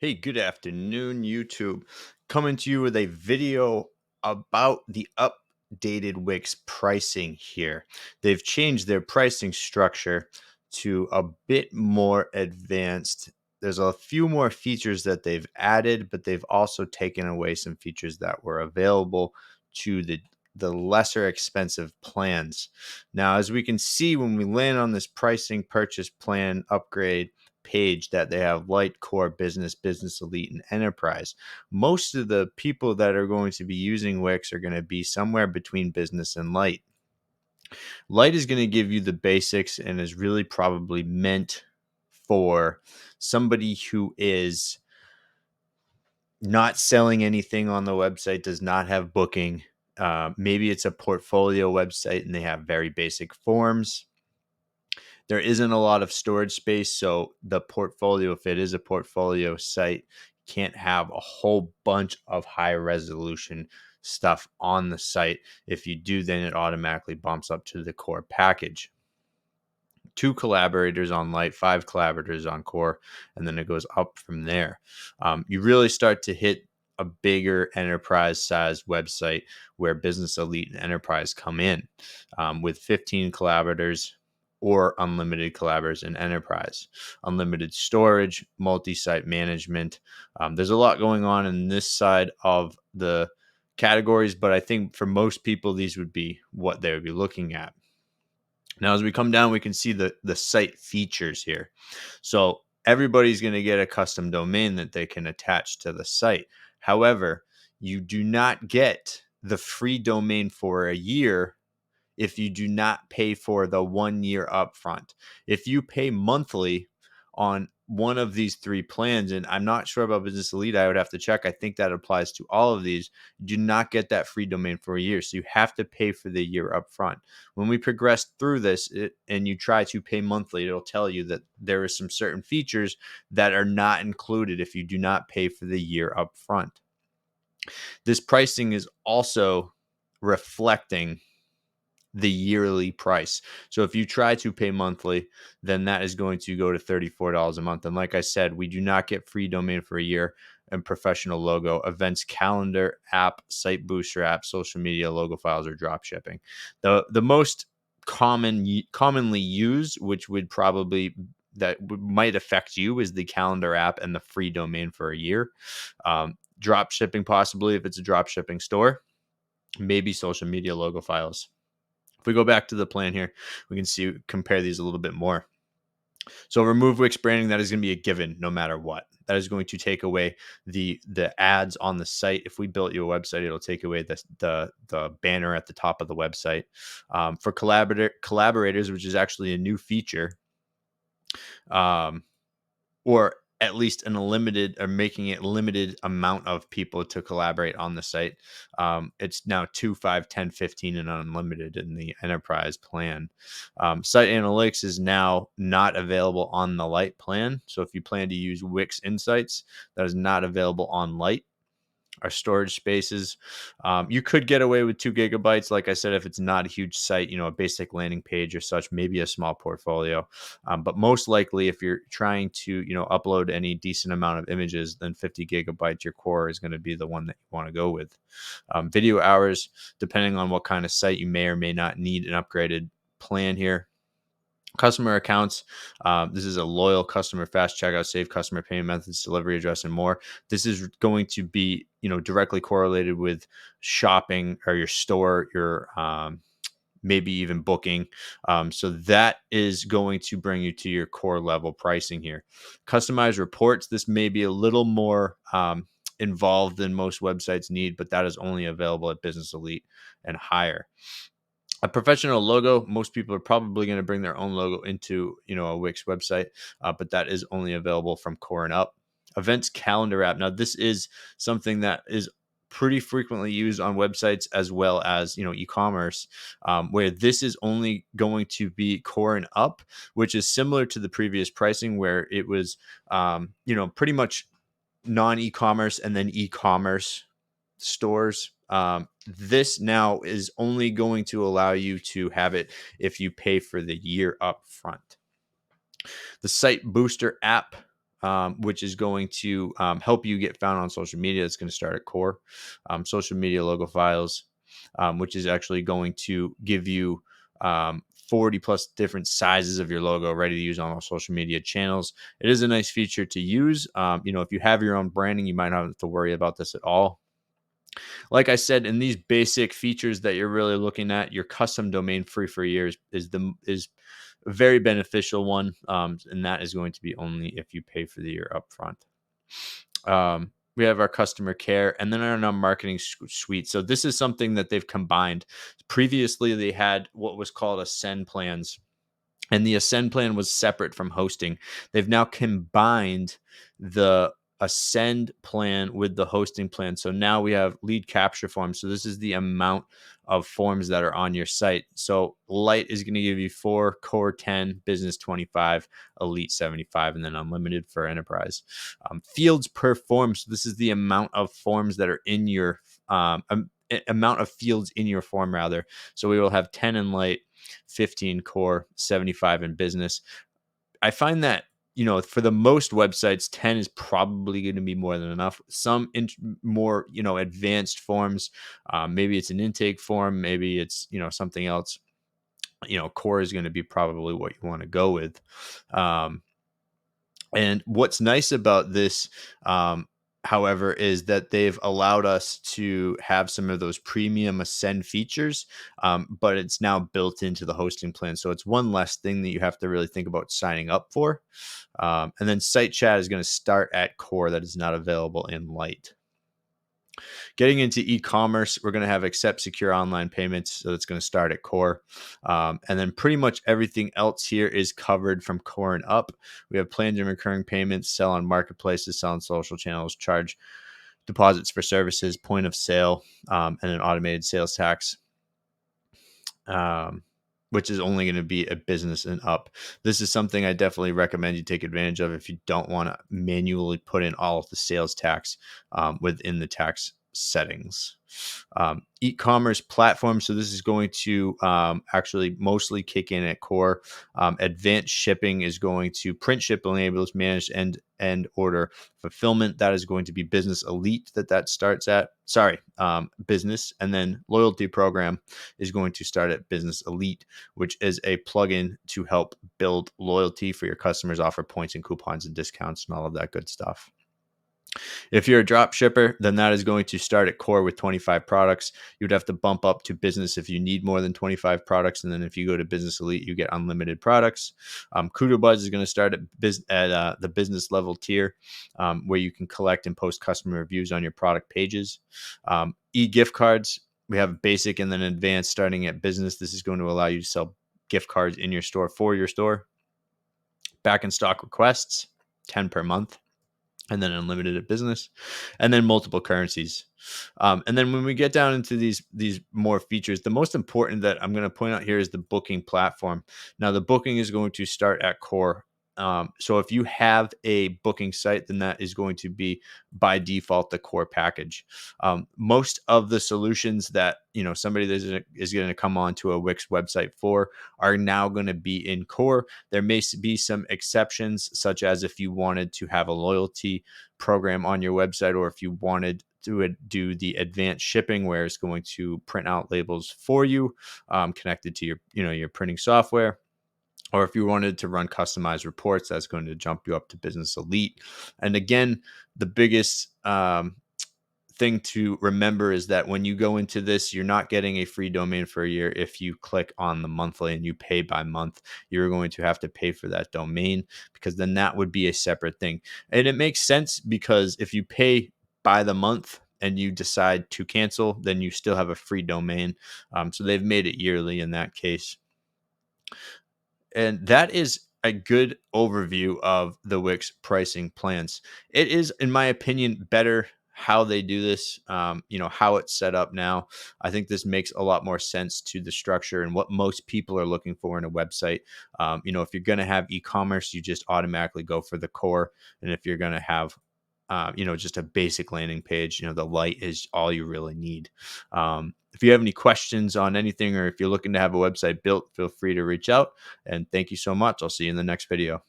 Hey, good afternoon, YouTube. Coming to you with a video about the updated Wix pricing here. They've changed their pricing structure to a bit more advanced. There's a few more features that they've added, but they've also taken away some features that were available to the lesser expensive plans. Now, as we can see, when we land on this pricing purchase plan upgrade page, that they have light, core, business, business elite, and enterprise. Most of the people that are going to be using Wix are going to be somewhere between business and light. Light is going to give you the basics and is really probably meant for somebody who is not selling anything on the website, does not have booking. Maybe it's a portfolio website and they have very basic forms. There isn't a lot of storage space, so the portfolio, if it is a portfolio site, can't have a whole bunch of high resolution stuff on the site. If you do, then it automatically bumps up to the core package. 2 collaborators on light, 5 collaborators on core, and then it goes up from there. You really start to hit a bigger enterprise size website where business elite and enterprise come in, with 15 collaborators or unlimited collaborators in enterprise, unlimited storage, multi-site management. There's a lot going on in this side of the categories, but I think for most people, these would be what they would be looking at. Now, as we come down, we can see the site features here. So everybody's going to get a custom domain that they can attach to the site. However, you do not get the free domain for a year if you do not pay for the 1 year upfront. If you pay monthly on one of these 3 plans, and I'm not sure about Business Elite, I would have to check. I think that applies to all of these. You do not get that free domain for a year. So you have to pay for the year upfront. When we progress through this and you try to pay monthly, it'll tell you that there are some certain features that are not included if you do not pay for the year upfront. This pricing is also reflecting the yearly price. So if you try to pay monthly, then that is going to go to $34 a month. And like I said, we do not get free domain for a year and professional logo, events calendar app, site booster app, social media, logo files, or drop shipping. The most commonly used, which would probably might affect you, is the calendar app and the free domain for a year. Drop shipping, possibly if it's a drop shipping store, maybe social media, logo files. If we go back to the plan here, we can compare these a little bit more. So remove Wix branding, that is going to be a given no matter what. That is going to take away the ads on the site. If we built you a website, it'll take away the banner at the top of the website. For collaborators, which is actually a new feature, or at least in a limited, or making it limited amount of people to collaborate on the site. It's now 2, 5, 10, 15, and unlimited in the enterprise plan. Site analytics is now not available on the light plan. So if you plan to use Wix Insights, that is not available on light. Our storage spaces, you could get away with 2 GB. Like I said, if it's not a huge site, a basic landing page or such, maybe a small portfolio. But most likely, if you're trying to, upload any decent amount of images, then 50 GB, your core is going to be the one that you want to go with. Video hours, depending on what kind of site, you may or may not need an upgraded plan here. Customer accounts. This is a loyal customer, fast checkout, save customer payment methods, delivery address, and more. This is going to be, directly correlated with shopping or your store, your maybe even booking. So that is going to bring you to your core level pricing here. Customized reports. This may be a little more involved than most websites need, but that is only available at Business Elite and higher. A professional logo, most people are probably going to bring their own logo into a Wix website, but that is only available from core and up. Events calendar app. Now this is something that is pretty frequently used on websites as well as e-commerce, where this is only going to be core and up, which is similar to the previous pricing where it was pretty much non-e-commerce and then e-commerce stores. This now is only going to allow you to have it if you pay for the year up front. The Site Booster app, which is going to help you get found on social media. It's going to start at Core. Social media logo files, which is actually going to give you 40 plus different sizes of your logo ready to use on all social media channels. It is a nice feature to use. If you have your own branding, you might not have to worry about this at all. Like I said, in these basic features that you're really looking at, your custom domain free for a year is a very beneficial one, and that is going to be only if you pay for the year upfront. We have our customer care, and then our marketing suite. So this is something that they've combined. Previously, they had what was called Ascend plans, and the Ascend plan was separate from hosting. They've now combined the Ascend plan with the hosting plan. So now we have lead capture forms. So this is the amount of forms that are on your site. So Light is going to give you 4, Core 10, Business 25, Elite 75, and then Unlimited for Enterprise. Fields per form. So this is the amount of forms that are in your amount of fields in your form rather. So we will have 10 in Light, 15 Core, 75 in Business. I find that, for the most websites, 10 is probably going to be more than enough. Some more, advanced forms, maybe it's an intake form, maybe it's, something else. Core is going to be probably what you want to go with. And what's nice about this, however, is that they've allowed us to have some of those premium Ascend features, but it's now built into the hosting plan. So it's one less thing that you have to really think about signing up for. And then Site Chat is going to start at Core. That is not available in Light. Getting into e-commerce, we're going to have accept secure online payments. So it's going to start at Core. And then pretty much everything else here is covered from Core and up. We have planned and recurring payments, sell on marketplaces, sell on social channels, charge deposits for services, point of sale, and an automated sales tax, which is only going to be a business and up. This is something I definitely recommend you take advantage of if you don't want to manually put in all of the sales tax within the tax settings. E-commerce platform. So this is going to actually mostly kick in at Core. Advanced shipping is going to print ship enables managed end order fulfillment. That is going to be Business Elite that starts at. Business. And then loyalty program is going to start at Business Elite, which is a plugin to help build loyalty for your customers, offer points and coupons and discounts and all of that good stuff. If you're a drop shipper, then that is going to start at Core with 25 products. You'd have to bump up to Business if you need more than 25 products. And then if you go to Business Elite, you get unlimited products. Kudo Buzz is going to start at the business level tier, where you can collect and post customer reviews on your product pages. E-gift cards, we have basic and then advanced starting at Business. This is going to allow you to sell gift cards in your store for your store. Back in stock requests, 10 per month. And then unlimited at Business, and then multiple currencies. And then when we get down into these more features, the most important that I'm going to point out here is the booking platform. Now, the booking is going to start at Core. So if you have a booking site, then that is going to be by default the Core package. Most of the solutions that somebody that is going to come onto a Wix website for are now going to be in Core. There may be some exceptions, such as if you wanted to have a loyalty program on your website, or if you wanted to do the advanced shipping, where it's going to print out labels for you, connected to your printing software. Or if you wanted to run customized reports, that's going to jump you up to Business Elite. And again, the biggest thing to remember is that when you go into this, you're not getting a free domain for a year. If you click on the monthly and you pay by month, you're going to have to pay for that domain, because then that would be a separate thing. And it makes sense, because if you pay by the month and you decide to cancel, then you still have a free domain. So they've made it yearly in that case. And that is a good overview of the Wix pricing plans. It is, in my opinion, better how they do this, how it's set up now. I think this makes a lot more sense to the structure and what most people are looking for in a website. If you're going to have e-commerce, you just automatically go for the Core. And if you're going to have just a basic landing page, the Light is all you really need. If you have any questions on anything, or if you're looking to have a website built, feel free to reach out. And thank you so much. I'll see you in the next video.